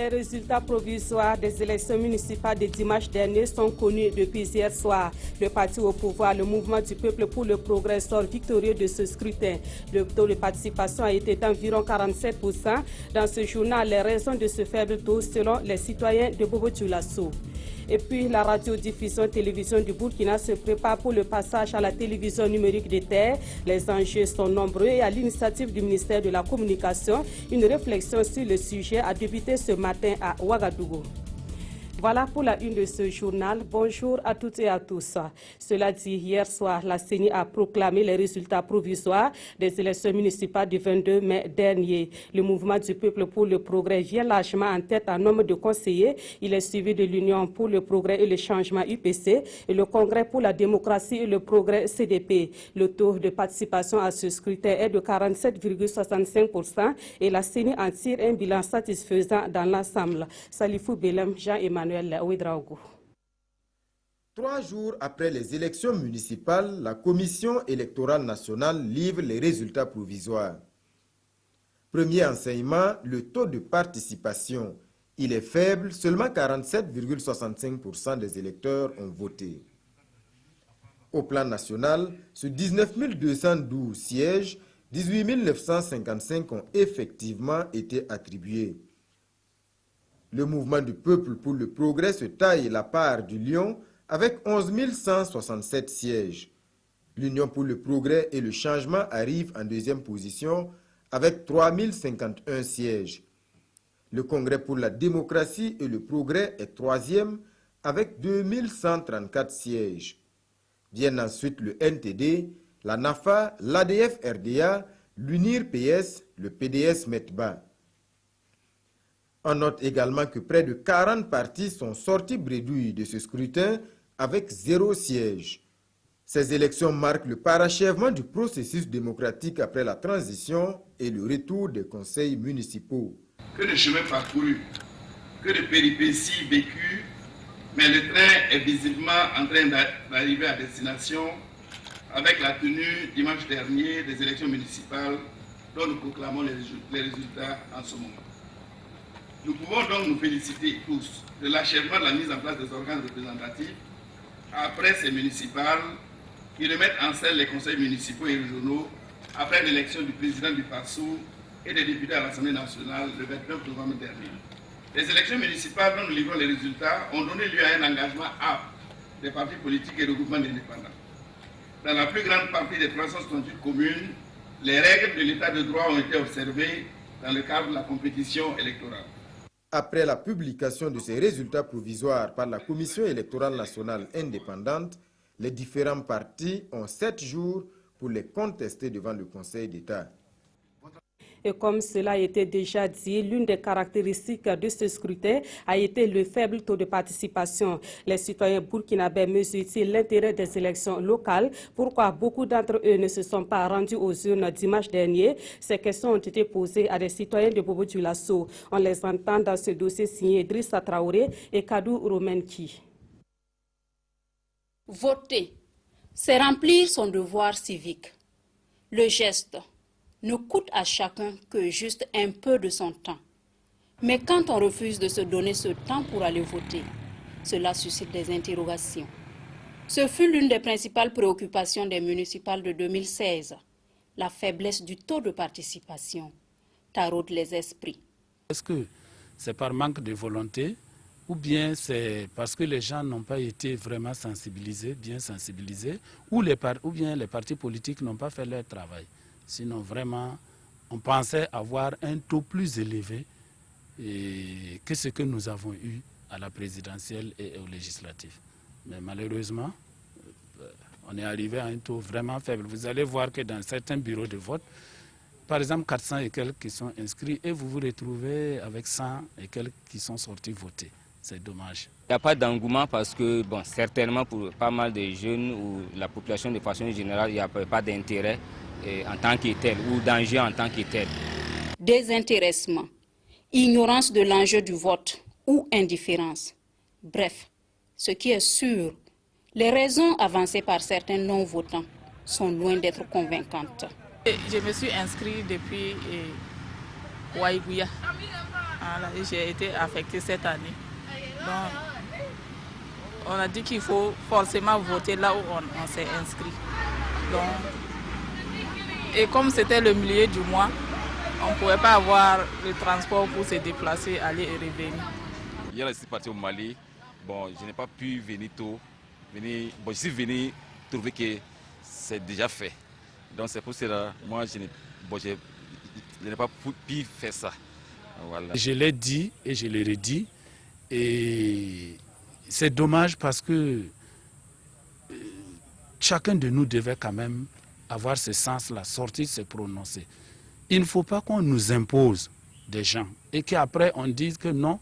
Les résultats provisoires des élections municipales de dimanche dernier sont connus depuis hier soir. Le parti au pouvoir, le Mouvement du peuple pour le progrès, sort victorieux de ce scrutin. Le taux de participation a été d'environ 47%. Dans ce journal, les raisons de ce faible taux selon les citoyens de Bobo-Dioulasso. Et puis, la radiodiffusion télévision du Burkina se prépare pour le passage à la télévision numérique des terres. Les enjeux sont nombreux et à l'initiative du ministère de la Communication, une réflexion sur le sujet a débuté ce matin à Ouagadougou. Voilà pour la une de ce journal. Bonjour à toutes et à tous. Cela dit, hier soir, la CENI a proclamé les résultats provisoires des élections municipales du 22 mai dernier. Le Mouvement du peuple pour le progrès vient largement en tête en nombre de conseillers. Il est suivi de l'Union pour le progrès et le changement UPC et le Congrès pour la démocratie et le progrès CDP. Le taux de participation à ce scrutin est de 47,65% et la CENI en tire un bilan satisfaisant dans l'ensemble. Salifou Belem, Jean-Emmanuel. 3 jours après les élections municipales, la Commission électorale nationale livre les résultats provisoires. Premier enseignement, le taux de participation. Il est faible, seulement 47,65% des électeurs ont voté. Au plan national, sur 19 212 sièges, 18 955 ont effectivement été attribués. Le Mouvement du peuple pour le progrès se taille la part du lion avec 11 167 sièges. L'Union pour le progrès et le changement arrive en deuxième position avec 3 051 sièges. Le Congrès pour la démocratie et le progrès est troisième avec 2 134 sièges. Viennent ensuite le NTD, la NAFA, l'ADF-RDA, l'UNIR-PS, le PDS-METBA. On note également que près de 40 partis sont sortis bredouilles de ce scrutin avec 0 siège. Ces élections marquent le parachèvement du processus démocratique après la transition et le retour des conseils municipaux. Que de chemin parcouru, que de péripéties vécues, mais le train est visiblement en train d'arriver à destination avec la tenue dimanche dernier des élections municipales dont nous proclamons les résultats en ce moment. Nous pouvons donc nous féliciter tous de l'achèvement de la mise en place des organes représentatifs après ces municipales qui remettent en selle les conseils municipaux et régionaux après l'élection du président du PASSou et des députés à l'Assemblée nationale le 29 novembre dernier. Les élections municipales dont nous livrons les résultats ont donné lieu à un engagement âpre des partis politiques et regroupements d'indépendants. Dans la plus grande partie des 368 communes, les règles de l'état de droit ont été observées dans le cadre de la compétition électorale. Après la publication de ces résultats provisoires par la Commission électorale nationale indépendante, les différents partis ont 7 jours pour les contester devant le Conseil d'État. Et comme cela a été déjà dit, l'une des caractéristiques de ce scrutin a été le faible taux de participation. Les citoyens burkinabés mesurent-ils l'intérêt des élections locales? Pourquoi beaucoup d'entre eux ne se sont pas rendus aux urnes dimanche dernier? Ces questions ont été posées à des citoyens de Bobo-Dioulasso. On les entend dans ce dossier signé Idrissa Traoré et Kadou Romenki. Voter, c'est remplir son devoir civique. Le geste ne coûte à chacun que juste un peu de son temps. Mais quand on refuse de se donner ce temps pour aller voter, cela suscite des interrogations. Ce fut l'une des principales préoccupations des municipales de 2016, la faiblesse du taux de participation taraude les esprits. Est-ce que c'est par manque de volonté ou bien c'est parce que les gens n'ont pas été vraiment sensibilisés, bien sensibilisés, ou bien les partis politiques n'ont pas fait leur travail? Sinon, vraiment, on pensait avoir un taux plus élevé que ce que nous avons eu à la présidentielle et aux législatives. Mais malheureusement, on est arrivé à un taux vraiment faible. Vous allez voir que dans certains bureaux de vote, par exemple 400 et quelques qui sont inscrits, et vous vous retrouvez avec 100 et quelques qui sont sortis voter. C'est dommage. Il n'y a pas d'engouement parce que, bon, certainement pour pas mal de jeunes ou la population de façon générale, il n'y a pas d'intérêt en tant que tel ou d'enjeu en tant que tel. Désintéressement, ignorance de l'enjeu du vote ou indifférence. Bref, ce qui est sûr, les raisons avancées par certains non-votants sont loin d'être convaincantes. Je me suis inscrite depuis Waïgouya. Voilà, et j'ai été affectée cette année. Donc, on a dit qu'il faut forcément voter là où on s'est inscrit. Donc, et comme c'était le milieu du mois, on ne pouvait pas avoir le transport pour se déplacer, aller et revenir. Hier, je suis parti au Mali. Bon, je n'ai pas pu venir tôt. Je suis venu trouver que c'est déjà fait. Donc c'est pour cela, moi, je n'ai pas pu faire ça. Voilà. Je l'ai dit et je l'ai redit. Et c'est dommage parce que chacun de nous devait quand même avoir ce sens-là, sortir, se prononcer. Il ne faut pas qu'on nous impose des gens et qu'après on dise que non,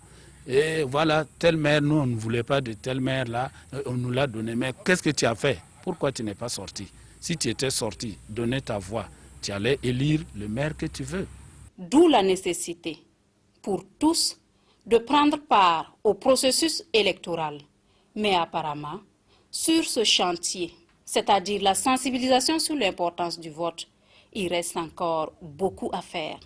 et voilà, telle maire, nous on ne voulait pas de telle maire là, on nous l'a donné. Mais qu'est-ce que tu as fait? Pourquoi tu n'es pas sorti? Si tu étais sorti, donner ta voix, tu allais élire le maire que tu veux. D'où la nécessité pour tous de prendre part au processus électoral. Mais apparemment, sur ce chantier, c'est-à-dire la sensibilisation sur l'importance du vote, il reste encore beaucoup à faire.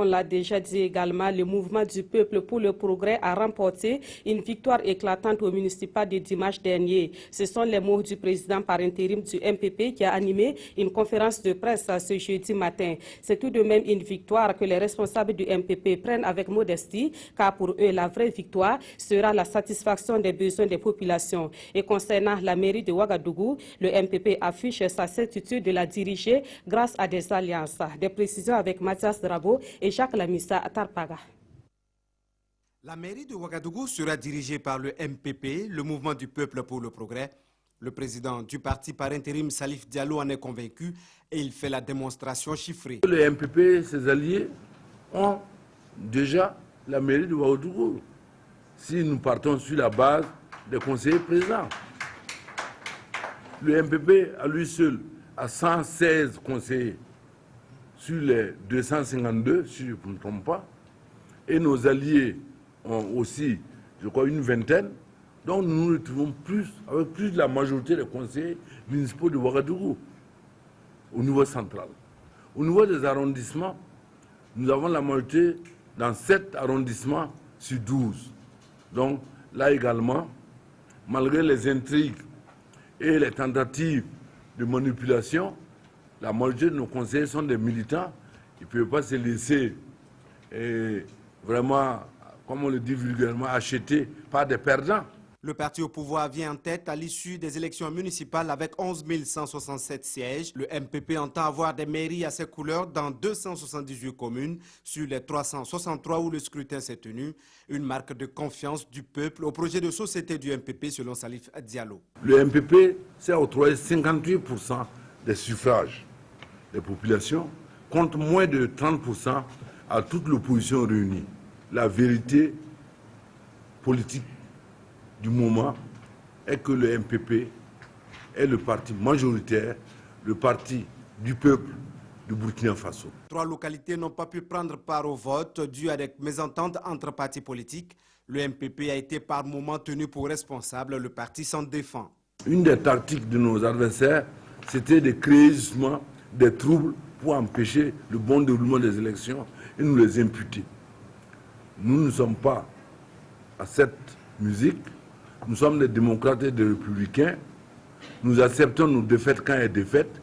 On l'a déjà dit également, le mouvement du peuple pour le progrès a remporté une victoire éclatante au municipal de dimanche dernier. Ce sont les mots du président par intérim du MPP qui a animé une conférence de presse ce jeudi matin. C'est tout de même une victoire que les responsables du MPP prennent avec modestie, car pour eux, la vraie victoire sera la satisfaction des besoins des populations. Et concernant la mairie de Ouagadougou, le MPP affiche sa certitude de la diriger grâce à des alliances. Des précisions avec Mathias Drabo et Jacques Lamissa à Tarpaga. La mairie de Ouagadougou sera dirigée par le MPP, le Mouvement du Peuple pour le Progrès. Le président du parti par intérim, Salif Diallo, en est convaincu et il fait la démonstration chiffrée. Le MPP et ses alliés ont déjà la mairie de Ouagadougou. Si nous partons sur la base des conseillers présents, le MPP à lui seul a 116 conseillers sur les 252, si je ne me trompe pas, et nos alliés ont aussi, je crois, une vingtaine. Donc nous nous retrouvons avec plus de la majorité des conseillers municipaux de Ouagadougou au niveau central. Au niveau des arrondissements, nous avons la majorité dans 7 arrondissements sur 12. Donc là également, malgré les intrigues et les tentatives de manipulation, la majorité de nos conseillers sont des militants. Ils ne peuvent pas se laisser vraiment, comme on le dit vulgairement, acheter par des perdants. Le parti au pouvoir vient en tête à l'issue des élections municipales avec 11 167 sièges. Le MPP entend avoir des mairies à ses couleurs dans 278 communes sur les 363 où le scrutin s'est tenu. Une marque de confiance du peuple au projet de société du MPP selon Salif Diallo. Le MPP s'est octroyé 58% des suffrages des populations, contre moins de 30% à toute l'opposition réunie. La vérité politique du moment est que le MPP est le parti majoritaire, le parti du peuple du Burkina Faso. 3 localités n'ont pas pu prendre part au vote dû à des mésententes entre partis politiques. Le MPP a été par moments tenu pour responsable, le parti s'en défend. Une des tactiques de nos adversaires, c'était de créer justement des troubles pour empêcher le bon déroulement des élections et nous les imputer. Nous ne sommes pas à cette musique, nous sommes des démocrates et des républicains, nous acceptons nos défaites quand il y a défaites,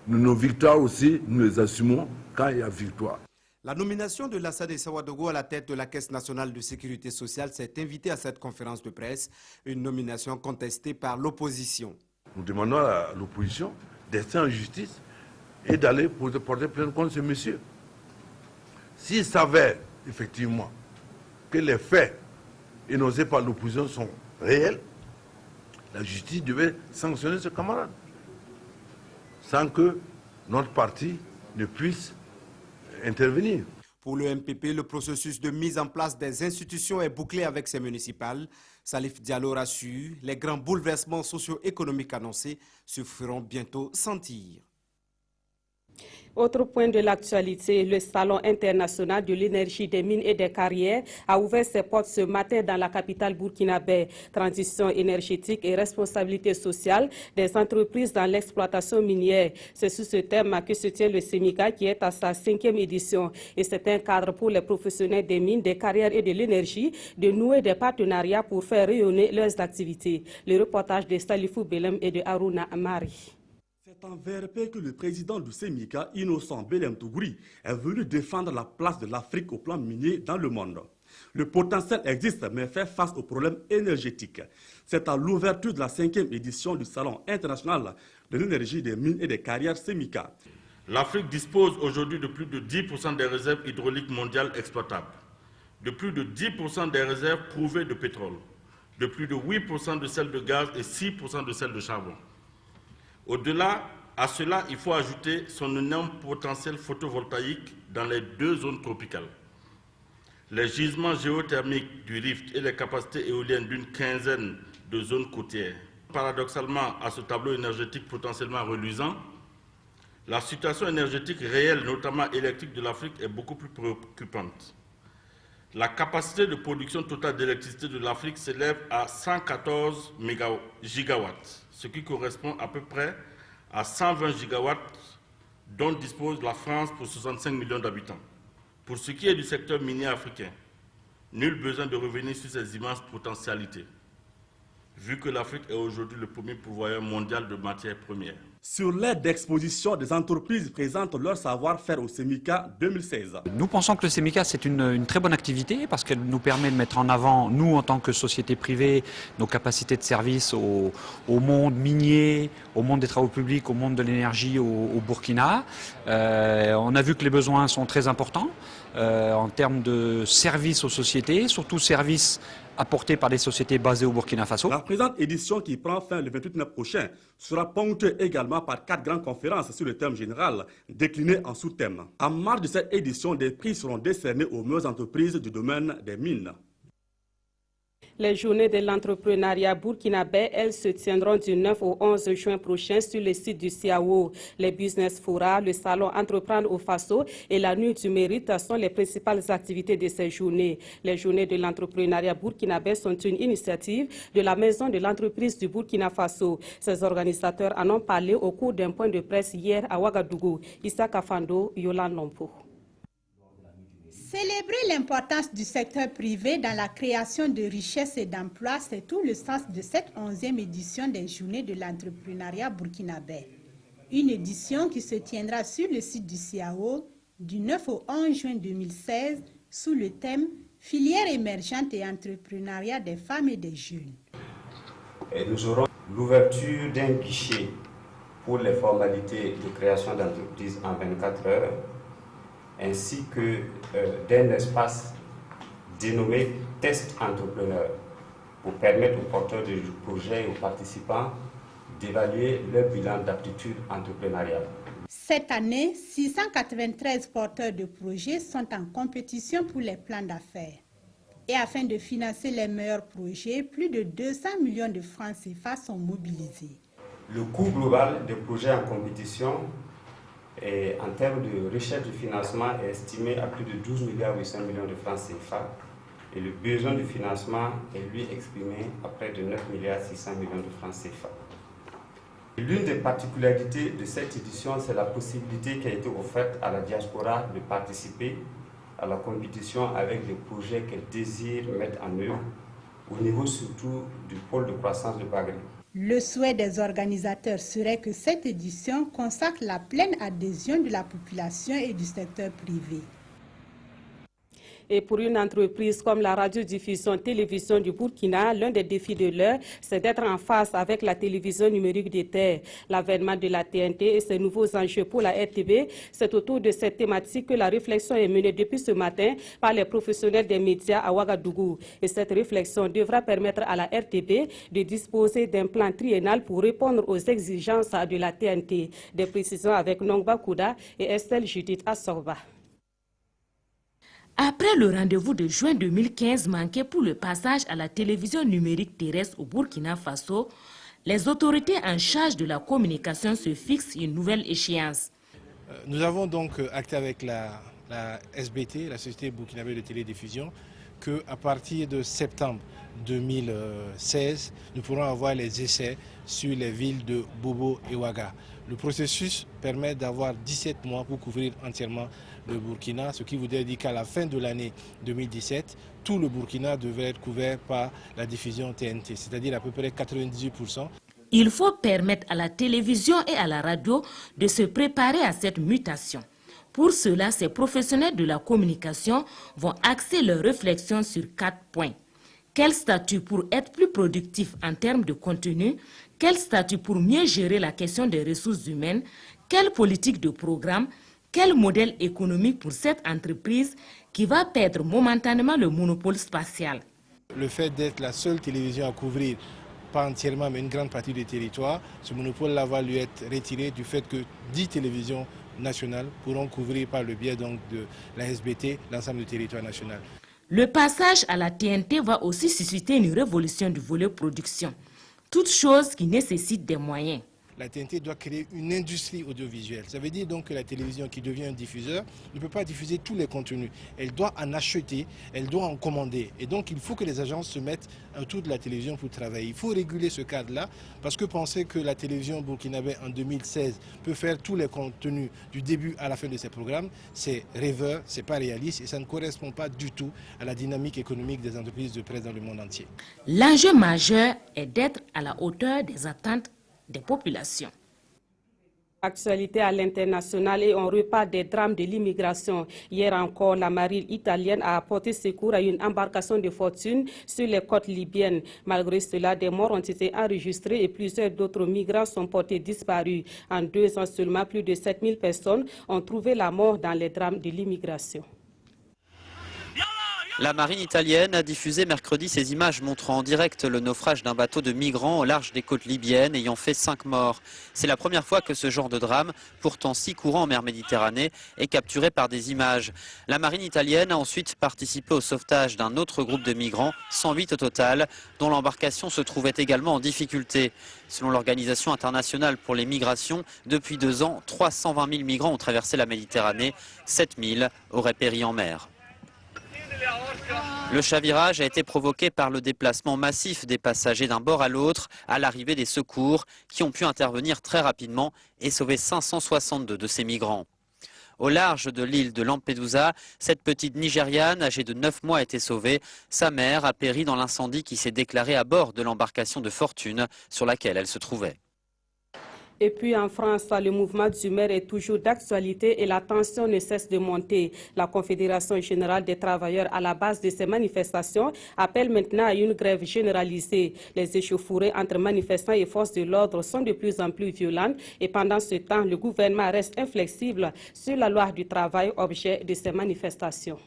nos victoires aussi, nous les assumons quand il y a victoire. La nomination de Lassana Ouagadougou à la tête de la Caisse nationale de sécurité sociale s'est invitée à cette conférence de presse, une nomination contestée par l'opposition. Nous demandons à l'opposition d'être en justice et d'aller porter plainte contre ce monsieur. S'il s'avère effectivement que les faits énoncés par l'opposition sont réels, la justice devait sanctionner ce camarade sans que notre parti ne puisse intervenir. Pour le MPP, le processus de mise en place des institutions est bouclé avec ces municipales. Salif Diallo rassure, les grands bouleversements socio-économiques annoncés se feront bientôt sentir. Autre point de l'actualité, le Salon international de l'énergie des mines et des carrières a ouvert ses portes ce matin dans la capitale burkinabé. Transition énergétique et responsabilité sociale des entreprises dans l'exploitation minière. C'est sous ce thème que se tient le SEMICA qui est à sa 5e édition. Et c'est un cadre pour les professionnels des mines, des carrières et de l'énergie de nouer des partenariats pour faire rayonner leurs activités. Le reportage de Salifou Belem et de Haruna Amari. C'est en VRP que le président du SEMICA, Innocent Belem Tougouri, est venu défendre la place de l'Afrique au plan minier dans le monde. Le potentiel existe, mais fait face aux problèmes énergétiques. C'est à l'ouverture de la 5e édition du Salon international de l'énergie des mines et des carrières SEMICA. L'Afrique dispose aujourd'hui de plus de 10% des réserves hydrauliques mondiales exploitables, de plus de 10% des réserves prouvées de pétrole, de plus de 8% de celles de gaz et 6% de celles de charbon. Au-delà, à cela, il faut ajouter son énorme potentiel photovoltaïque dans les 2 zones tropicales. Les gisements géothermiques du Rift et les capacités éoliennes d'une 15aine de zones côtières. Paradoxalement, à ce tableau énergétique potentiellement reluisant, la situation énergétique réelle, notamment électrique de l'Afrique, est beaucoup plus préoccupante. La capacité de production totale d'électricité de l'Afrique s'élève à 114 gigawatts, ce qui correspond à peu près à 120 gigawatts dont dispose la France pour 65 millions d'habitants. Pour ce qui est du secteur minier africain, nul besoin de revenir sur ces immenses potentialités, vu que l'Afrique est aujourd'hui le premier pourvoyeur mondial de matières premières. Sur l'aide d'exposition, des entreprises présentent leur savoir-faire au SEMICA 2016. Nous pensons que le SEMICA, c'est une très bonne activité parce qu'elle nous permet de mettre en avant, nous en tant que société privée, nos capacités de service au monde minier, au monde des travaux publics, au monde de l'énergie au Burkina. On a vu que les besoins sont très importants en termes de services aux sociétés, surtout services apportés par des sociétés basées au Burkina Faso. La présente édition qui prend fin le 28 mai prochain sera ponctuée également par 4 grandes conférences sur le thème général, déclinées en sous-thèmes. En marge de cette édition, des prix seront décernés aux meilleures entreprises du domaine des mines. Les journées de l'entrepreneuriat burkinabé, elles se tiendront du 9 au 11 juin prochain sur le site du CIAO. Les business fora, le salon Entreprendre au Faso et la nuit du mérite sont les principales activités de ces journées. Les journées de l'entrepreneuriat burkinabé sont une initiative de la Maison de l'entreprise du Burkina Faso. Ces organisateurs en ont parlé au cours d'un point de presse hier à Ouagadougou. Issa Kafando, Yolan Lompo. Célébrer l'importance du secteur privé dans la création de richesses et d'emplois, c'est tout le sens de cette 11e édition des Journées de l'entrepreneuriat burkinabé. Une édition qui se tiendra sur le site du CIAO du 9 au 11 juin 2016 sous le thème « Filière émergente et entrepreneuriat des femmes et des jeunes ». Et nous aurons l'ouverture d'un guichet pour les formalités de création d'entreprise en 24 heures, ainsi que d'un espace dénommé Test Entrepreneur pour permettre aux porteurs de projets et aux participants d'évaluer leur bilan d'aptitude entrepreneuriale. Cette année, 693 porteurs de projets sont en compétition pour les plans d'affaires. Et afin de financer les meilleurs projets, plus de 200 millions de francs CFA sont mobilisés. Le coût global des projets en compétition en termes de recherche de financement est estimé à plus de 12,8 milliards de francs CFA et le besoin de financement est lui exprimé à près de 9,6 milliards de francs CFA. L'une des particularités de cette édition, c'est la possibilité qui a été offerte à la diaspora de participer à la compétition avec des projets qu'elle désire mettre en œuvre au niveau surtout du pôle de croissance de Bagré. Le souhait des organisateurs serait que cette édition consacre la pleine adhésion de la population et du secteur privé. Et pour une entreprise comme la radiodiffusion-télévision du Burkina, l'un des défis de l'heure, c'est d'être en face avec la télévision numérique des terres. L'avènement de la TNT et ses nouveaux enjeux pour la RTB, c'est autour de cette thématique que la réflexion est menée depuis ce matin par les professionnels des médias à Ouagadougou. Et cette réflexion devra permettre à la RTB de disposer d'un plan triennal pour répondre aux exigences de la TNT. Des précisions avec Nongba Kouda et Estelle Judith Assorba. Après le rendez-vous de juin 2015 manqué pour le passage à la télévision numérique terrestre au Burkina Faso, les autorités en charge de la communication se fixent une nouvelle échéance. Nous avons donc acté avec la SBT, la Société burkinabé de télédiffusion, qu'à partir de septembre 2016, nous pourrons avoir les essais sur les villes de Bobo et Ouaga. Le processus permet d'avoir 17 mois pour couvrir entièrement le Burkina, ce qui voudrait dire qu'à la fin de l'année 2017, tout le Burkina devrait être couvert par la diffusion TNT, c'est-à-dire à peu près 98%. Il faut permettre à la télévision et à la radio de se préparer à cette mutation. Pour cela, ces professionnels de la communication vont axer leurs réflexions sur 4 points. Quel statut pour être plus productif en termes de contenu? Quel statut pour mieux gérer la question des ressources humaines? Quelle politique de programme? Quel modèle économique pour cette entreprise qui va perdre momentanément le monopole spatial? Le fait d'être la seule télévision à couvrir, pas entièrement mais une grande partie du territoire, ce monopole-là va lui être retiré du fait que 10 télévisions nationales pourront couvrir par le biais donc de la SBT l'ensemble du territoire national. Le passage à la TNT va aussi susciter une révolution du volet production, toute chose qui nécessite des moyens. La TNT doit créer une industrie audiovisuelle. Ça veut dire donc que la télévision qui devient un diffuseur ne peut pas diffuser tous les contenus. Elle doit en acheter, elle doit en commander. Et donc il faut que les agences se mettent autour de la télévision pour travailler. Il faut réguler ce cadre-là parce que penser que la télévision burkinabé en 2016 peut faire tous les contenus du début à la fin de ses programmes, c'est rêveur, c'est pas réaliste et ça ne correspond pas du tout à la dynamique économique des entreprises de presse dans le monde entier. L'enjeu majeur est d'être à la hauteur des attentes des populations. Actualité à l'international et on repart des drames de l'immigration. Hier encore, la marine italienne a apporté secours à une embarcation de fortune sur les côtes libyennes. Malgré cela, des morts ont été enregistrés et plusieurs d'autres migrants sont portés disparus. En 2 ans seulement, plus de 7000 personnes ont trouvé la mort dans les drames de l'immigration. La marine italienne a diffusé mercredi ces images montrant en direct le naufrage d'un bateau de migrants au large des côtes libyennes ayant fait 5 morts. C'est la première fois que ce genre de drame, pourtant si courant en mer Méditerranée, est capturé par des images. La marine italienne a ensuite participé au sauvetage d'un autre groupe de migrants, 108 au total, dont l'embarcation se trouvait également en difficulté. Selon l'Organisation internationale pour les migrations, depuis 2 ans, 320 000 migrants ont traversé la Méditerranée, 7 000 auraient péri en mer. Le chavirage a été provoqué par le déplacement massif des passagers d'un bord à l'autre à l'arrivée des secours qui ont pu intervenir très rapidement et sauver 562 de ces migrants. Au large de l'île de Lampedusa, cette petite Nigériane âgée de 9 mois a été sauvée. Sa mère a péri dans l'incendie qui s'est déclaré à bord de l'embarcation de fortune sur laquelle elle se trouvait. Et puis en France, le mouvement d'humeur est toujours d'actualité et la tension ne cesse de monter. La Confédération générale des travailleurs, à la base de ces manifestations, appelle maintenant à une grève généralisée. Les échauffourées entre manifestants et forces de l'ordre sont de plus en plus violentes et pendant ce temps, le gouvernement reste inflexible sur la loi du travail, objet de ces manifestations.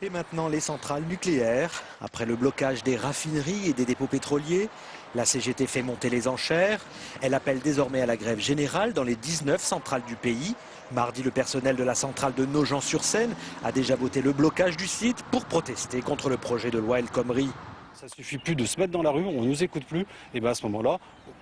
Et maintenant, les centrales nucléaires. Après le blocage des raffineries et des dépôts pétroliers, la CGT fait monter les enchères. Elle appelle désormais à la grève générale dans les 19 centrales du pays. Mardi, le personnel de la centrale de Nogent-sur-Seine a déjà voté le blocage du site pour protester contre le projet de loi El Khomri. Ça suffit plus de se mettre dans la rue, on ne nous écoute plus. Et bien à ce moment-là,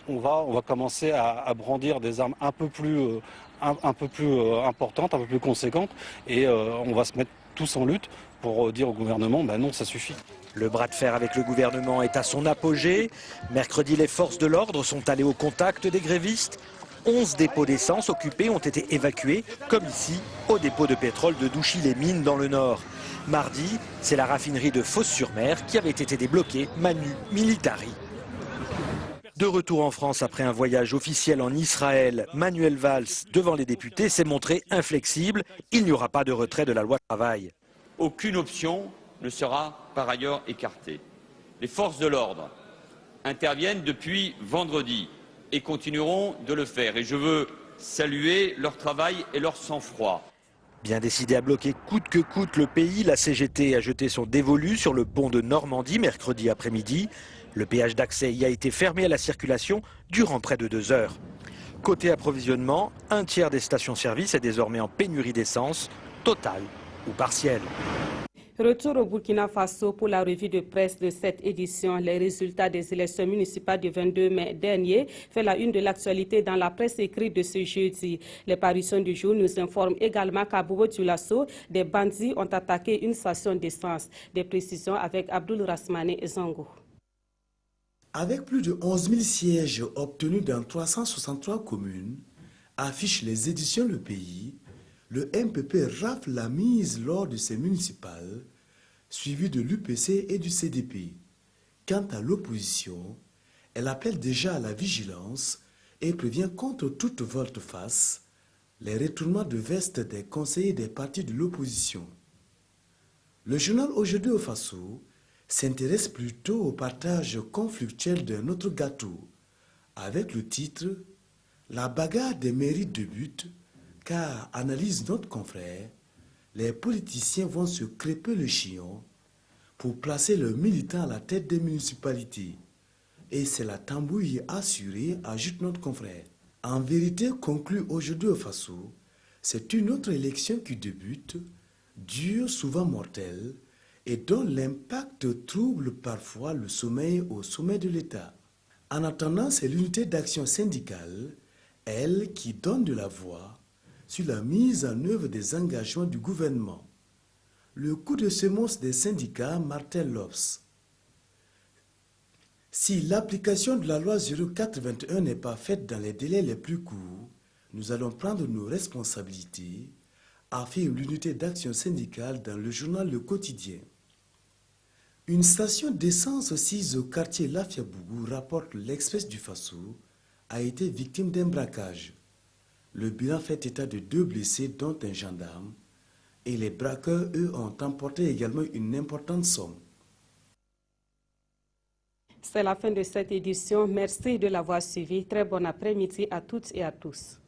on va commencer à brandir des armes un peu plus importantes, un peu plus conséquentes. Et on va se mettre tous en lutte pour dire au gouvernement, ben non, ça suffit. Le bras de fer avec le gouvernement est à son apogée. Mercredi, les forces de l'ordre sont allées au contact des grévistes. 11 dépôts d'essence occupés ont été évacués, comme ici, au dépôt de pétrole de Douchy-les-Mines dans le Nord. Mardi, c'est la raffinerie de Fos-sur-Mer qui avait été débloquée manu militari. De retour en France après un voyage officiel en Israël, Manuel Valls, devant les députés, s'est montré inflexible. Il n'y aura pas de retrait de la loi travail. Aucune option ne sera par ailleurs écartée. Les forces de l'ordre interviennent depuis vendredi et continueront de le faire. Et je veux saluer leur travail et leur sang-froid. Bien décidé à bloquer coûte que coûte le pays, la CGT a jeté son dévolu sur le pont de Normandie mercredi après-midi. Le péage d'accès y a été fermé à la circulation durant près de 2 heures. Côté approvisionnement, un tiers des stations-service est désormais en pénurie d'essence, totale ou partielle. Retour au Burkina Faso pour la revue de presse de cette édition. Les résultats des élections municipales du 22 mai dernier fait la une de l'actualité dans la presse écrite de ce jeudi. Les parutions du jour nous informent également qu'à Bobo-Dioulasso, des bandits ont attaqué une station d'essence. Des précisions avec Abdoul Rasmane Zango. Avec plus de 11 000 sièges obtenus dans 363 communes, affiche les éditions Le Pays, le MPP rafle la mise lors de ces municipales, suivi de l'UPC et du CDP. Quant à l'opposition, elle appelle déjà à la vigilance et prévient contre toute volte-face les retournements de veste des conseillers des partis de l'opposition. Le journal Aujourd'hui au Faso s'intéresse plutôt au partage conflictuel d'un autre gâteau, avec le titre « La bagarre des mairies débute », car, analyse notre confrère, les politiciens vont se crêper le chignon pour placer leurs militants à la tête des municipalités. Et c'est la tambouille assurée, ajoute notre confrère. En vérité, conclut Aujourd'hui au Faso, c'est une autre élection qui débute, dure, souvent mortelle, et dont l'impact trouble parfois le sommeil au sommet de l'État. En attendant, c'est l'unité d'action syndicale, elle, qui donne de la voix sur la mise en œuvre des engagements du gouvernement. Le coup de semonce des syndicats martèle l'Obs. Si l'application de la loi 0421 n'est pas faite dans les délais les plus courts, nous allons prendre nos responsabilités, affirme l'unité d'action syndicale dans le journal Le Quotidien. Une station d'essence sise au quartier Lafiabougou, rapporte l'Express du Faso, a été victime d'un braquage. Le bilan fait état de 2 blessés, dont un gendarme, et les braqueurs, eux, ont emporté également une importante somme. C'est la fin de cette édition. Merci de l'avoir suivi. Très bon après-midi à toutes et à tous.